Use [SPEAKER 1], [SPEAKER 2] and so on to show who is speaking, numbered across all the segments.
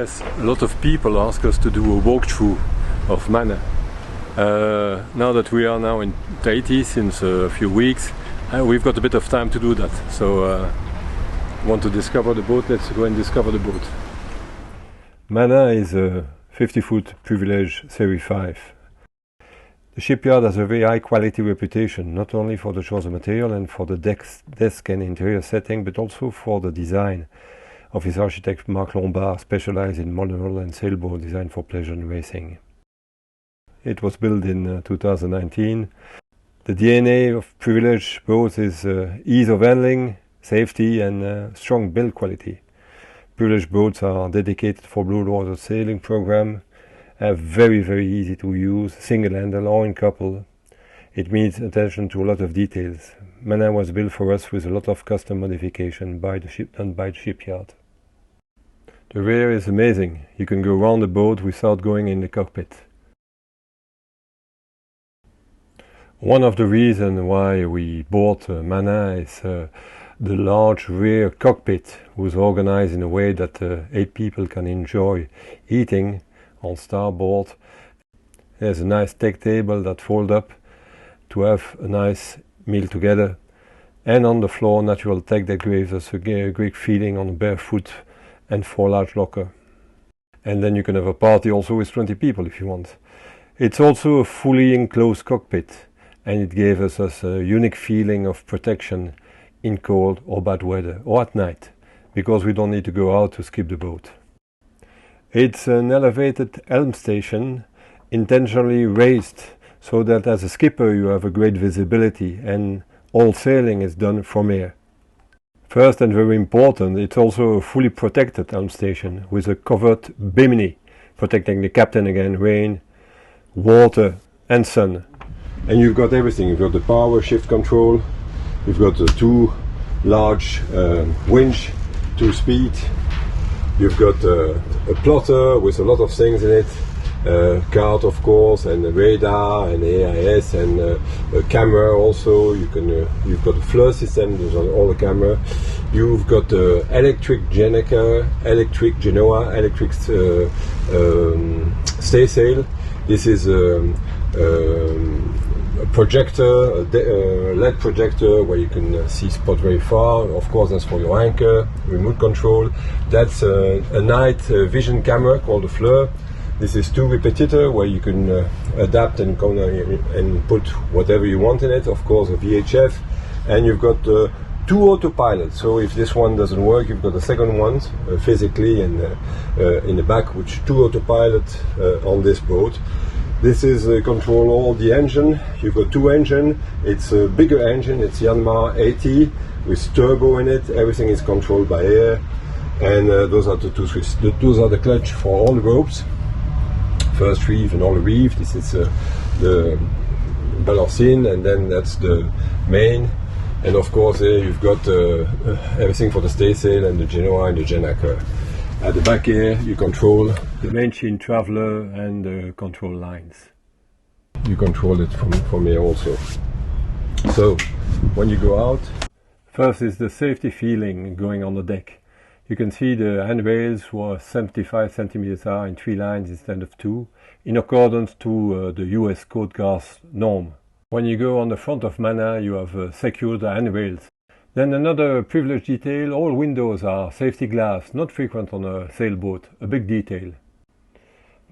[SPEAKER 1] Yes, a lot of people ask us to do a walkthrough of Mana. Now that we are now in Tahiti since a few weeks, we've got a bit of time to do that. So want to discover the boat, let's go and discover the boat. Mana is a 50-foot Privilege Serie 5. The shipyard has a very high quality reputation, not only for the chosen material and for the desk and interior setting, but also for the design of his architect Marc Lombard, specialized in model and sailboat designed for pleasure and racing. It was built in 2019. The DNA of Privilege boats is ease of handling, safety and strong build quality. Privilege boats are dedicated for blue water sailing program, very easy to use, single handle or in couple. It needs attention to a lot of details. Mana was built for us with a lot of custom modification done by the shipyard. The rear is amazing. You can go around the boat without going in the cockpit. One of the reasons why we bought Mana is the large rear cockpit was organized in a way that 8 people can enjoy eating on starboard. There's a nice deck table that folds up to have a nice meal together, and on the floor natural tech that gives us a great feeling on barefoot and 4 large locker. And then you can have a party also with 20 people if you want. It's also a fully enclosed cockpit, and it gave us a unique feeling of protection in cold or bad weather or at night, because we don't need to go out to skip the boat. It's an elevated Helm station, intentionally raised so that as a skipper you have a great visibility and all sailing is done from here. First and very important, it's also a fully protected Helm station with a covered bimini, protecting the captain against rain, water and sun. And you've got everything. You've got the power shift control, you've got the 2 large winch, 2-speed, you've got a plotter with a lot of things in it, card of course, and a radar and AIS and a camera also. You've got a FLIR system, those are all the camera. You've got the electric Genica, electric Genoa, electric staysail. This is a projector, a LED projector where you can see spot very far. Of course, that's for your anchor, remote control. That's a night vision camera called the FLIR. This is 2 repetitor where you can adapt and put whatever you want in it. Of course, a VHF, and you've got 2 autopilots. So if this one doesn't work, you've got the second one physically and in the back, which 2 autopilot on this boat. This is control all the engine. You've got 2 engines. It's a bigger engine. It's Yanmar 80 with turbo in it. Everything is controlled by air, and those are the 2 switches. Those are the clutch for all the ropes. First reef and all the reef. This is the balancing, and then that's the main. And of course here you've got everything for the staysail and the Genoa and the Genica. At the back here you control the main traveler and the control lines. You control it from here also. So when you go out, first is the safety feeling going on the deck. You can see the handrails were 75 centimeters high in 3 lines instead of 2, in accordance to the US Coast Guard norm. When you go on the front of Mana, you have secured the handrails. Then another privilege detail, all windows are safety glass, not frequent on a sailboat, a big detail.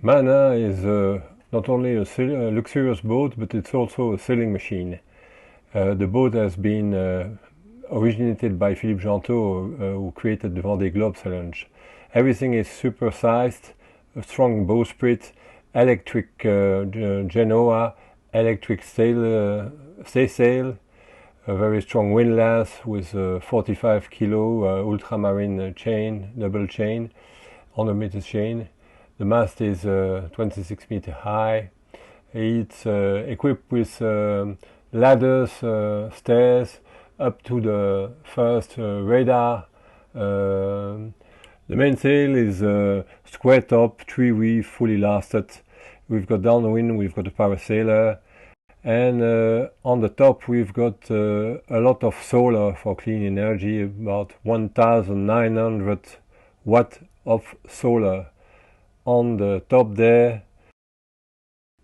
[SPEAKER 1] Mana is not only a luxurious boat, but it's also a sailing machine. The boat has been originated by Philippe Gentot, who created the Vendée Globe Challenge. Everything is supersized, a strong bowsprit, electric Genoa, electric staysail, a very strong windlass with a 45 kilo ultramarine chain, double chain, 100 meter chain. The mast is 26 meter high. It's equipped with ladders, stairs, up to the first radar. The mainsail is square top, 3 reef, fully lasted. We've got downwind, we've got a parasailer, and on the top we've got a lot of solar for clean energy, about 1900 watt of solar on the top there.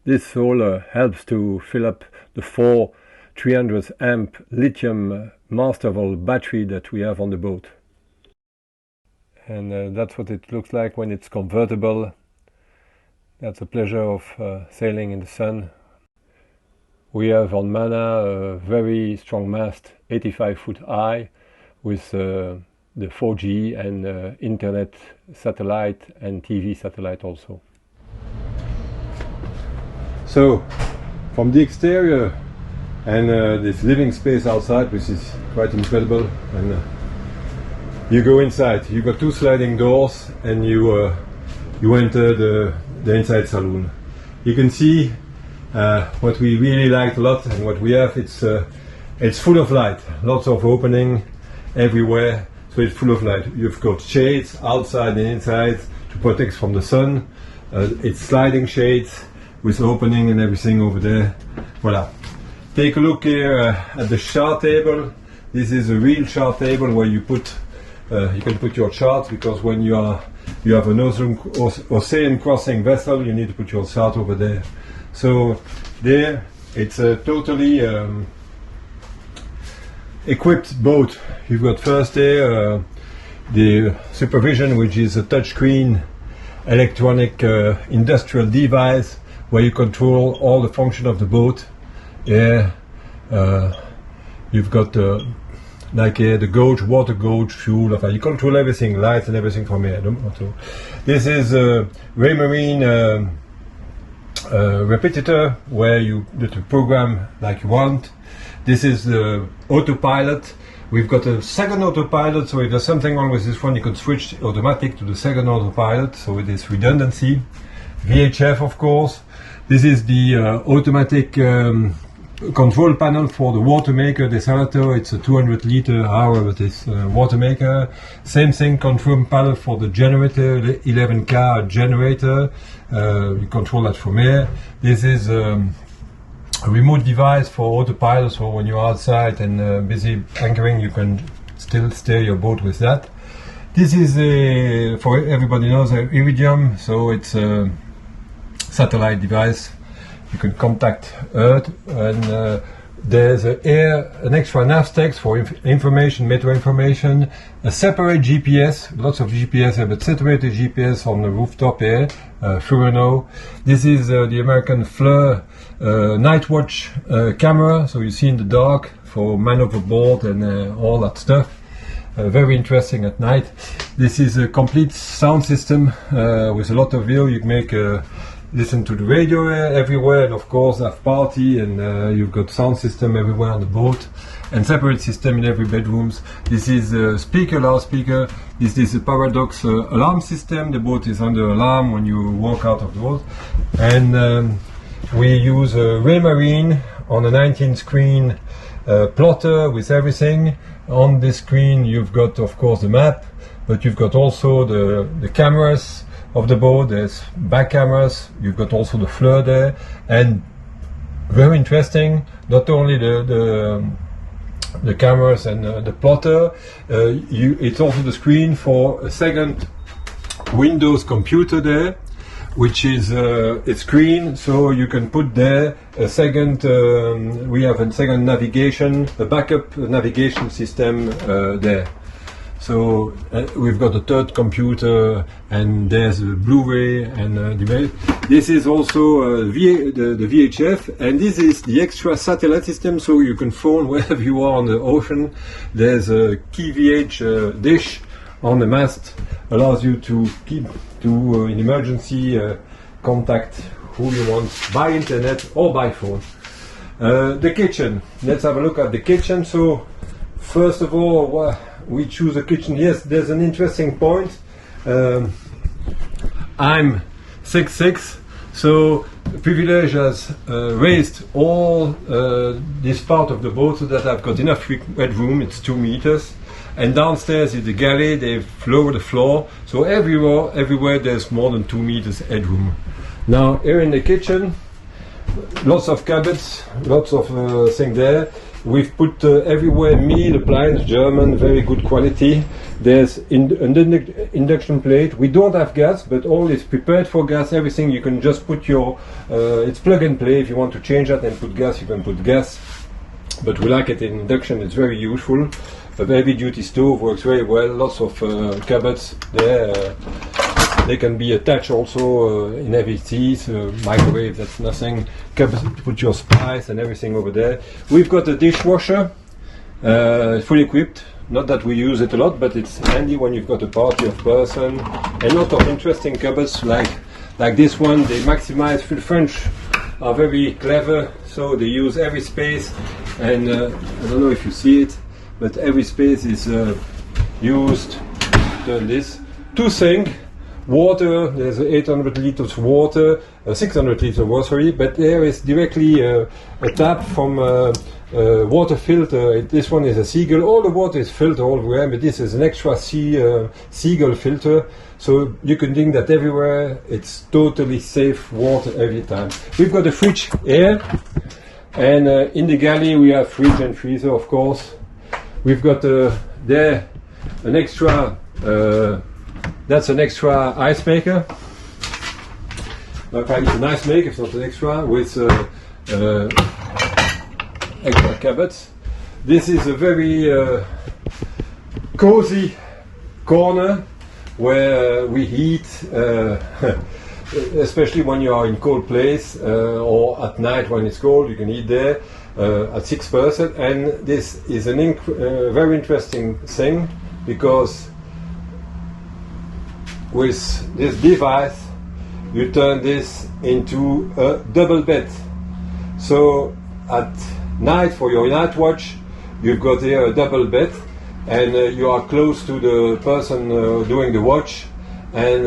[SPEAKER 1] This solar helps to fill up the 4 300 amp lithium masterable battery that we have on the boat. And that's what it looks like when it's convertible. That's the pleasure of sailing in the sun. We have on Mana a very strong mast, 85 foot high, with the 4G and internet satellite and TV satellite also. So, from the exterior and this living space outside, which is quite incredible, and you go inside. You got 2 sliding doors, and you enter the inside saloon. You can see what we really liked a lot, and what we have. It's full of light, lots of opening everywhere. So it's full of light. You've got shades outside and inside to protect from the sun. It's sliding shades with opening and everything over there. Voila. Take a look here at the chart table. This is a real chart table where you can put your chart, because when you have an ocean crossing vessel, you need to put your chart over there. So there, it's a totally equipped boat. You've got first there the supervision, which is a touchscreen electronic industrial device where you control all the function of the boat. Yeah, you've got like the gauge, water gauge, fuel. You control everything, lights and everything from here. So this is a Raymarine repetitor where you program like you want. This is the autopilot. We've got a second autopilot, so if there's something wrong with this one, you can switch automatic to the second autopilot, so it is redundancy. VHF, of course. This is the automatic control panel for the water maker desalator. It's a 200 liter hour with this water maker. Same thing, control panel for the generator, 11K generator. You control that from here. This is a remote device for autopilot, so when you're outside and busy anchoring, you can still steer your boat with that. This is for everybody knows, Iridium, so it's a satellite device. You can contact Earth, and there's an extra nav text for information, meteo information, a separate GPS, lots of GPS here, but separated GPS on the rooftop here, Furano. This is the American Fleur night watch camera, so you see in the dark for man overboard and all that stuff. Very interesting at night. This is a complete sound system with a lot of view. You can make listen to the radio everywhere, and of course have party, and you've got sound system everywhere on the boat, and separate system in every bedrooms. This is a speaker, loudspeaker. This is a paradox alarm system. The boat is under alarm when you walk out of the boat, and we use a Raymarine on a 19 screen plotter with everything. On this screen you've got, of course, the map, but you've got also the cameras of the boat. There's back cameras, you've got also the Fleur there, and very interesting, not only the cameras and the plotter, it's also the screen for a second Windows computer there, which is a screen, so you can put there a second, we have a second navigation, a backup navigation system there. So we've got a third computer, and there's a Blu-ray and this is also the VHF, and this is the extra satellite system, so you can phone wherever you are on the ocean. There's a KVH dish on the mast, allows you to in emergency contact who you want by internet or by phone. The kitchen. Let's have a look at the kitchen. So first of all, we choose a kitchen. Yes, there's an interesting point. I'm 6'6", so Privilege has raised all this part of the boat so that I've got enough headroom. It's 2 meters. And downstairs is the galley. They've lowered the floor, so everywhere there's more than 2 meters headroom. Now here in the kitchen, lots of cupboards, lots of things there. we've put everywhere MIELE appliance, German, very good quality. There's an induction plate. We don't have gas, but all is prepared for gas. Everything you can just put your, it's plug and play. If you want to change that and put gas, you can put gas. But we like it in induction, it's very useful. A heavy duty stove works very well, lots of cupboards there. They can be attached also in heavy seas, microwave, that's nothing. Cupboards to put your spice and everything over there. We've got a dishwasher, fully equipped. Not that we use it a lot, but it's handy when you've got a party of person. A lot of interesting cupboards like this one. They maximize, the French are very clever, so they use every space. And I don't know if you see it, but every space is used. Turn this. Two sinks. Water, there's 800 liters water, 600 liters water, sorry, but there is directly a tap from water filter. This one is a seagull. All the water is filtered all the way, but this is an extra seagull filter, so you can think that everywhere it's totally safe water every time. We've got a fridge here, and in the galley we have fridge and freezer, of course. We've got there an extra that's an extra ice maker. It's an ice maker, it's not an extra, with extra cupboards. This is a very cozy corner where we heat, especially when you are in cold place or at night when it's cold, you can eat there at 6 person. And this is a very interesting thing, because with this device you turn this into a double bed. So at night, for your night watch, you've got here a double bed, and you are close to the person doing the watch, and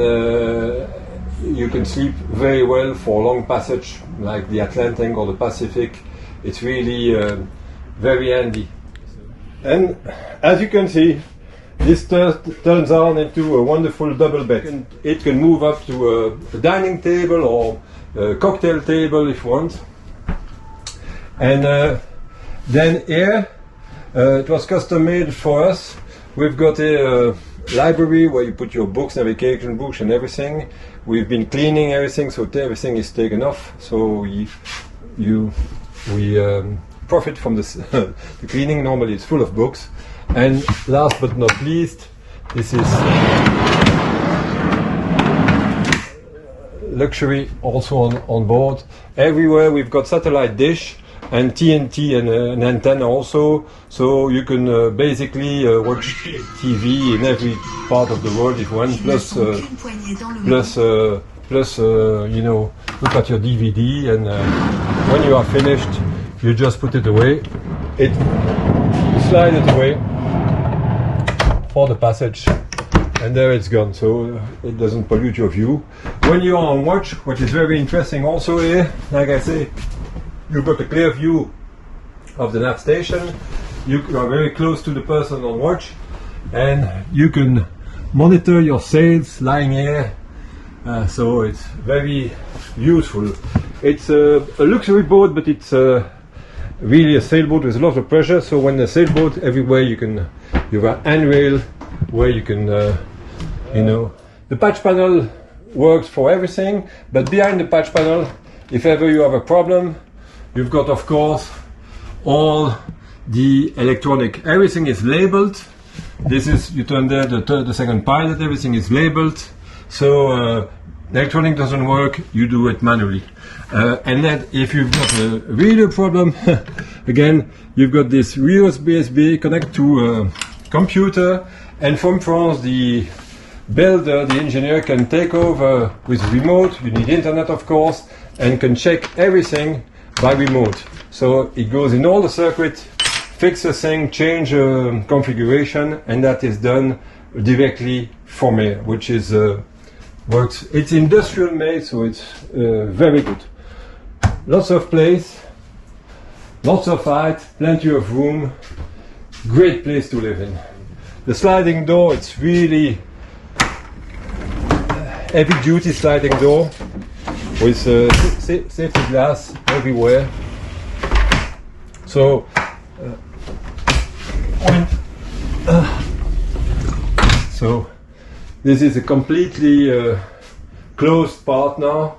[SPEAKER 1] you can sleep very well for long passage like the Atlantic or the Pacific. It's really very handy. And as you can see, this turns on into a wonderful double bed. It can move up to a dining table or a cocktail table if you want. And then here, it was custom made for us. We've got a library where you put your books, navigation books and everything. We've been cleaning everything, so everything is taken off. So we profit from this, the cleaning. Normally it's full of books. And last but not least, this is luxury also on board. Everywhere we've got satellite dish and TNT and an antenna also, so you can basically watch TV in every part of the world if you want, plus you know, look at your DVD, and when you are finished you just put it away, you slide it away for the passage, and there it's gone, so it doesn't pollute your view. When you are on watch, what is very interesting also here, like I say, you've got a clear view of the nav station. You are very close to the person on watch, and you can monitor your sails lying here, so it's very useful. It's a luxury boat, but it's really a sailboat with a lot of pressure, so when the sailboat, everywhere you have a handrail where you can, you know. The patch panel works for everything, but behind the patch panel, if ever you have a problem, you've got, of course, all the electronic. Everything is labeled. This is, you turn there, the second pilot, everything is labeled. So electronic doesn't work, you do it manually. And then if you've got a real problem, again, you've got this USB connect to a computer, and from France the builder, the engineer, can take over with remote. You need internet, of course, and can check everything by remote. So it goes in all the circuit, fix a thing, change configuration, and that is done directly from here, which is works. It's industrial made, so it's very good. Lots of place, lots of height, plenty of room, great place to live in. The sliding door, it's really heavy duty sliding door with safety glass everywhere. So So this is a completely closed part now.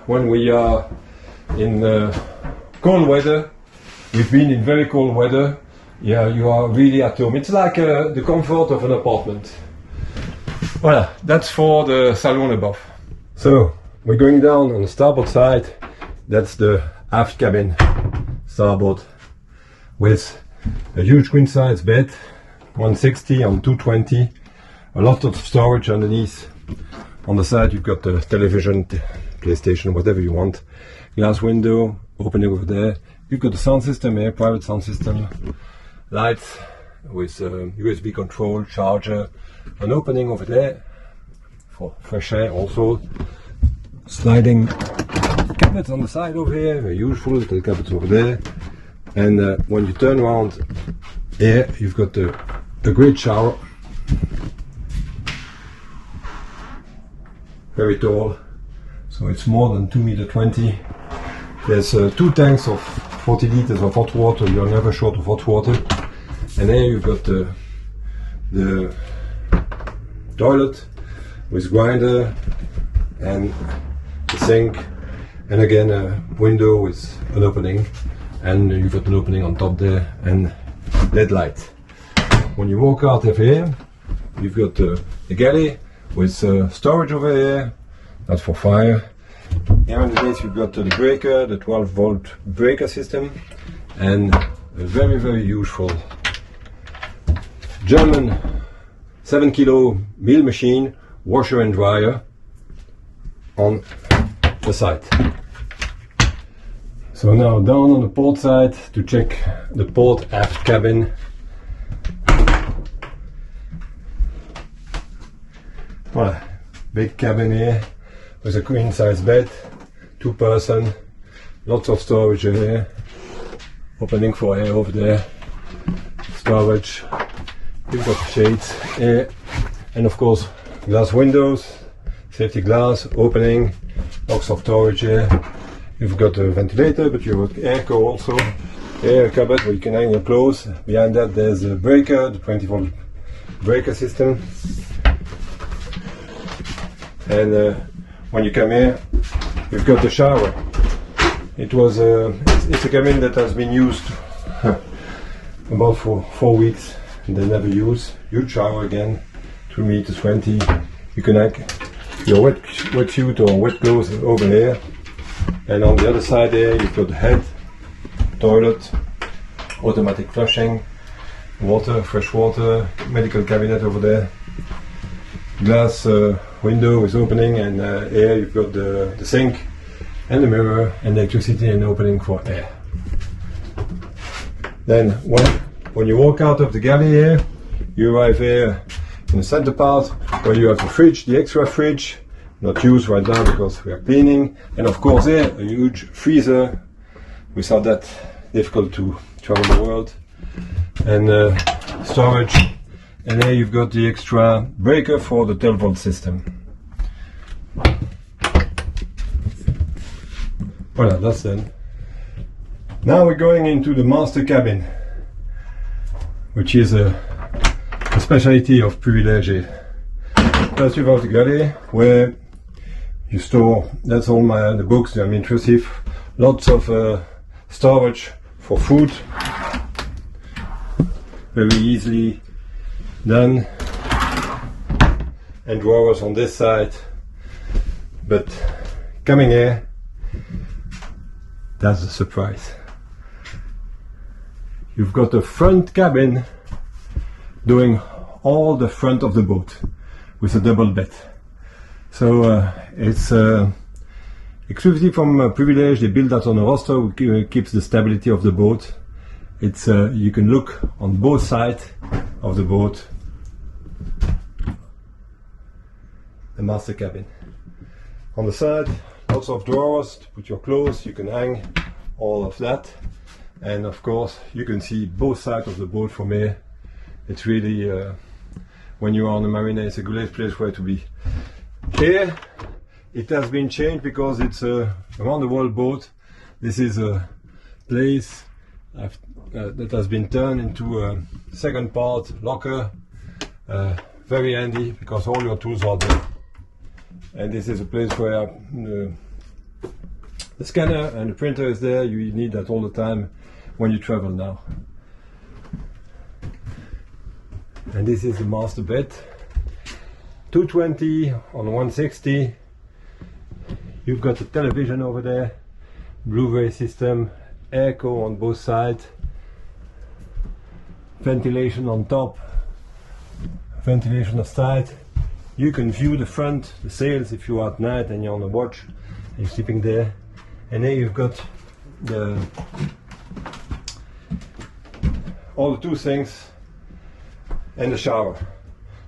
[SPEAKER 1] When we are in cold weather, we've been in very cold weather. Yeah, you are really at home. It's like the comfort of an apartment. Voilà, that's for the salon above. So we're going down on the starboard side. That's the aft cabin, starboard, with a huge queen size bed, 160 on 220, a lot of storage underneath. On the side you've got the television, PlayStation, whatever you want. Glass window, opening over there. You've got the sound system here, private sound system. Lights with USB control, charger, an opening over there for fresh air also. Sliding cabinets on the side over here, very useful, little cabinets over there. And when you turn around here, you've got a great shower. Very tall, so it's more than 2.20 meters. There's 2 tanks of 40 liters of hot water. You're never short of hot water. And here you've got the toilet with grinder and the sink, and again a window with an opening, and you've got an opening on top there and LED light. When you walk out of here, you've got the galley with storage over here. That's for fire. Here underneath you've got the breaker, the 12-volt breaker system, and a very useful German 7 kilo meal machine, washer and dryer on the side. So now down on the port side to check the port aft cabin. Voilà, big cabin here with a queen size bed, 2 person, lots of storage here, opening for air over there, storage, you've got shades here, and of course glass windows, safety glass, opening, lots of storage here. You've got a ventilator, but you've got airco also, air cupboard where you can hang your clothes. Behind that there's a breaker, the 20-volt breaker system. And when you come here, you've got the shower. It was it's a cabin that has been used about for 4 weeks and they never use. Huge shower again, 2.20 meters. You can hang your wetsuit or wet clothes over here. And on the other side there, you've got the head, toilet, automatic flushing, water, fresh water, medical cabinet over there. Glass window is opening, and here you've got the sink and the mirror and electricity and opening for air. Then when you walk out of the galley here, you arrive here in the center part where you have the fridge, the extra fridge, not used right now because we are cleaning, and of course here a huge freezer. Without that, difficult to travel the world, and storage. And here you've got the extra breaker for the 12-volt system. Voilà, that's done. Now we're going into the master cabin, which is a specialty of Privilège. First you've got the galley where you store, that's all the books, I'm intrusive, lots of storage for food, very easily done, and drawers on this side. But coming here, that's a surprise. You've got a front cabin doing all the front of the boat with a double bed. So it's exclusively from Privilège. They build that on a roster which keeps the stability of the boat. It's you can look on both sides of the boat. The master cabin. On the side, lots of drawers to put your clothes. You can hang all of that, and of course you can see both sides of the boat from here. It's really when you are on the marina, it's a great place where to be. Here it has been changed because it's a round the world boat. This is a place that has been turned into a second part locker. Very handy because all your tools are there. And this is a place where the scanner and the printer is there. You need that all the time when you travel now. And this is the master bed. 220 on 160. You've got the television over there, Blu-ray system, airco on both sides, ventilation on top, ventilation on the side. You can view the front, the sails if you're at night and you're on the watch, you're sleeping there. And here you've got all the two sinks and the shower.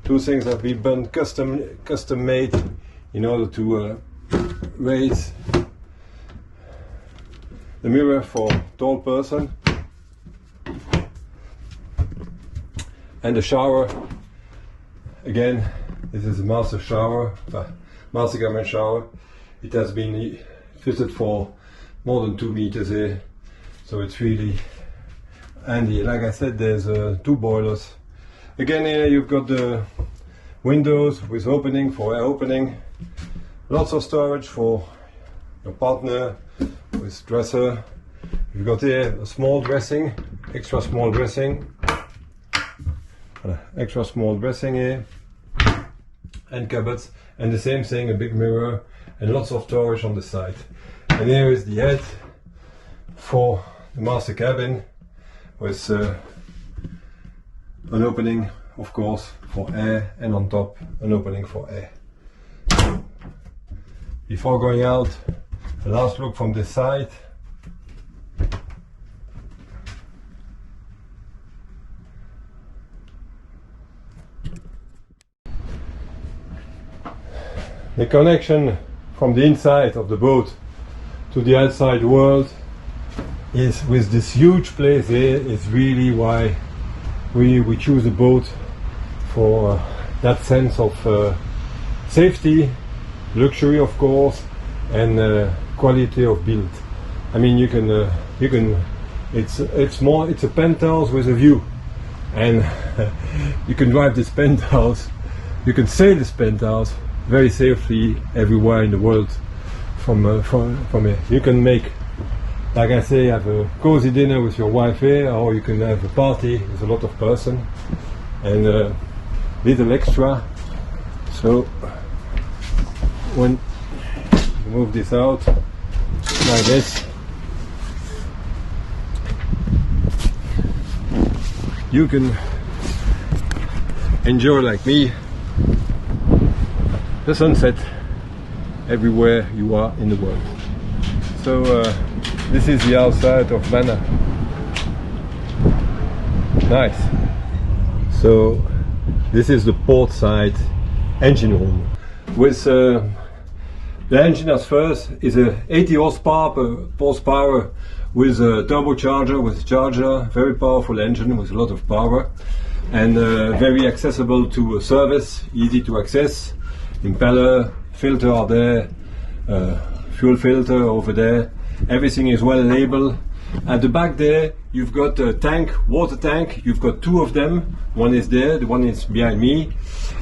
[SPEAKER 1] Two things have been custom made in order to raise the mirror for tall person, and the shower. Again, this is a master shower, master cabin shower. It has been fitted for more than 2 meters here, so it's really handy. Like I said, there's 2 boilers. Again, here you've got the windows with opening for air opening. Lots of storage for your partner with dresser. You've got here a small dressing, extra small dressing here, and cupboards, and the same thing, a big mirror and lots of storage on the side. And here is the head for the master cabin with an opening, of course, for air, and on top an opening for air. Before going out, a last look from this side. The connection from the inside of the boat to the outside world is with this huge place here is really why we choose a boat, for that sense of safety, luxury of course, and quality of build. I mean, it's a penthouse with a view, and you can drive this penthouse, you can sail this penthouse very safely everywhere in the world from here. You can make, like I say, have a cozy dinner with your wife here, or you can have a party with a lot of person, and little extra. So when you move this out like this, you can enjoy, like me, the sunset everywhere you are in the world. So this is the outside of Mana. Nice. So this is the port side engine room. With the engine as first is a 80 horsepower with a turbocharger, with a charger, very powerful engine with a lot of power, and very accessible to service, easy to access. Impeller, filter are there, fuel filter over there. Everything is well labeled. At the back there, you've got a tank, water tank. You've got 2 of them. One is there, the one is behind me.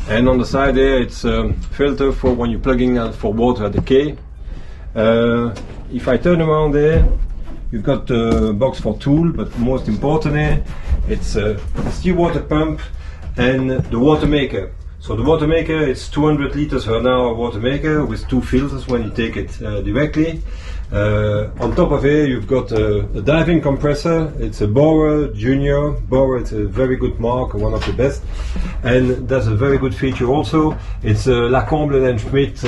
[SPEAKER 1] And on the side there, it's filter for when you're plugging out for water at the quay. If I turn around there, you've got a box for tool, but most importantly, it's a seawater pump and the water maker. So the water maker is 200 liters per hour water maker with 2 filters when you take it directly. On top of it, you've got a diving compressor. It's a Bower Junior. Bower, it's a very good mark, one of the best, and that's a very good feature also. It's a Lacombe & Schmidt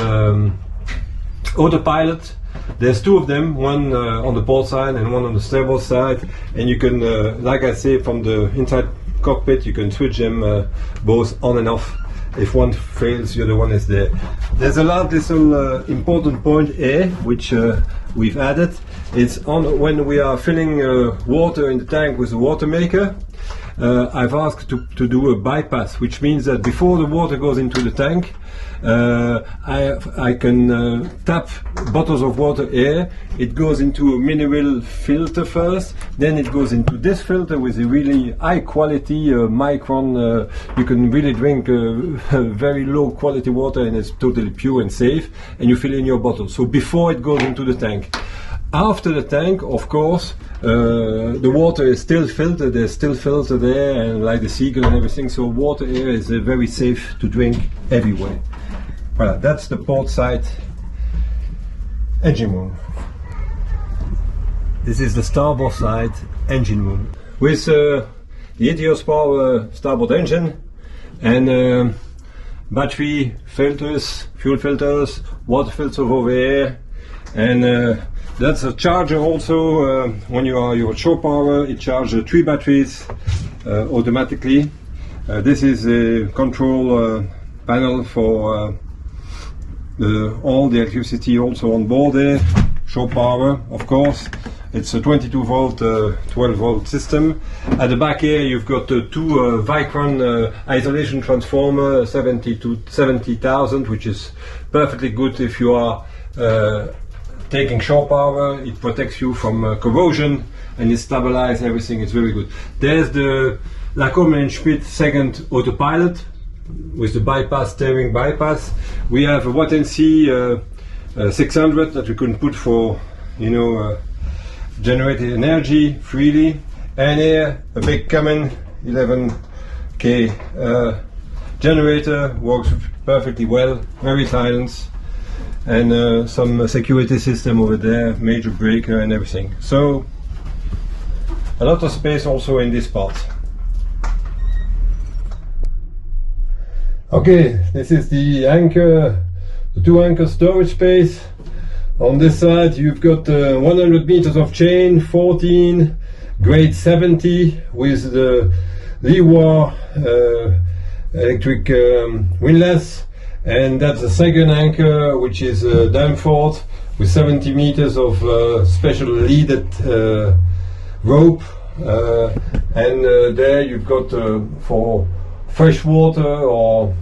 [SPEAKER 1] autopilot. There's 2 of them, one on the port side and one on the starboard side, and you can, like I say, from the inside cockpit, you can switch them both on and off. If one fails, the other one is there. There's a last little important point here, which we've added. It's on when we are filling water in the tank with the water maker. I've asked to do a bypass, which means that before the water goes into the tank, I can tap bottles of water here. It goes into a mineral filter first, then it goes into this filter with a really high quality micron. You can really drink very low quality water, and it's totally pure and safe, and you fill in your bottle. So before it goes into the tank. After the tank, of course, the water is still filtered. There's still filter there, and like the seagull and everything. So water here is very safe to drink everywhere. Voilà, that's the port side engine room. This is the starboard side engine room with the 80 horsepower starboard engine and battery filters, fuel filters, water filter over here, and that's a charger also. When you are your shore power, it charges 3 batteries automatically. This is a control panel for all the electricity also on board there. Shore power, of course. It's a 22 volt, 12 volt system. At the back here you've got 2 Vicron isolation transformer 70,000, which is perfectly good if you are taking shore power. It protects you from corrosion and it stabilizes everything. It's very good. There's the Lacombe & Schmidt second autopilot with the bypass, steering bypass. We have a Watt&C 600 that we can put for, you know, generated energy freely, and here a big Cummins 11K generator, works perfectly well, very silent, and some security system over there, major breaker and everything. So a lot of space also in this part. Okay, this is the anchor, the 2 anchor storage space. On this side you've got 100 meters of chain, 14 grade 70 with the leeward electric windlass, and that's the second anchor, which is Danforth with 70 meters of special leaded rope, and there you've got for fresh water or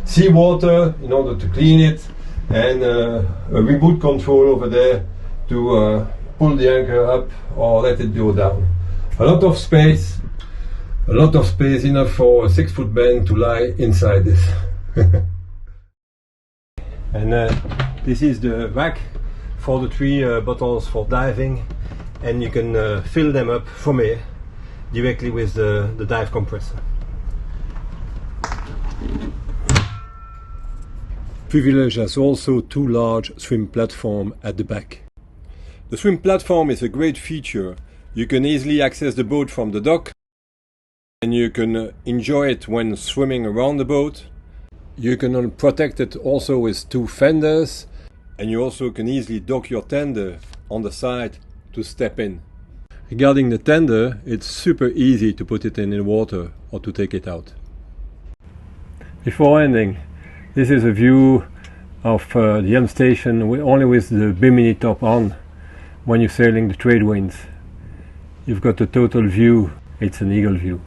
[SPEAKER 1] seawater in order to clean it, and a remote control over there to pull the anchor up or let it go down. A lot of space, enough for a 6-foot man to lie inside this. And this is the rack for the 3 bottles for diving, and you can fill them up from here directly with the dive compressor. Privilege has also 2 large swim platforms at the back. The swim platform is a great feature. You can easily access the boat from the dock, and you can enjoy it when swimming around the boat. You can protect it also with 2 fenders, and you also can easily dock your tender on the side to step in. Regarding the tender, it's super easy to put it in the water or to take it out. Before ending, this is a view of the Helm station only with the bimini top on when you're sailing the trade winds. You've got the total view, it's an eagle view.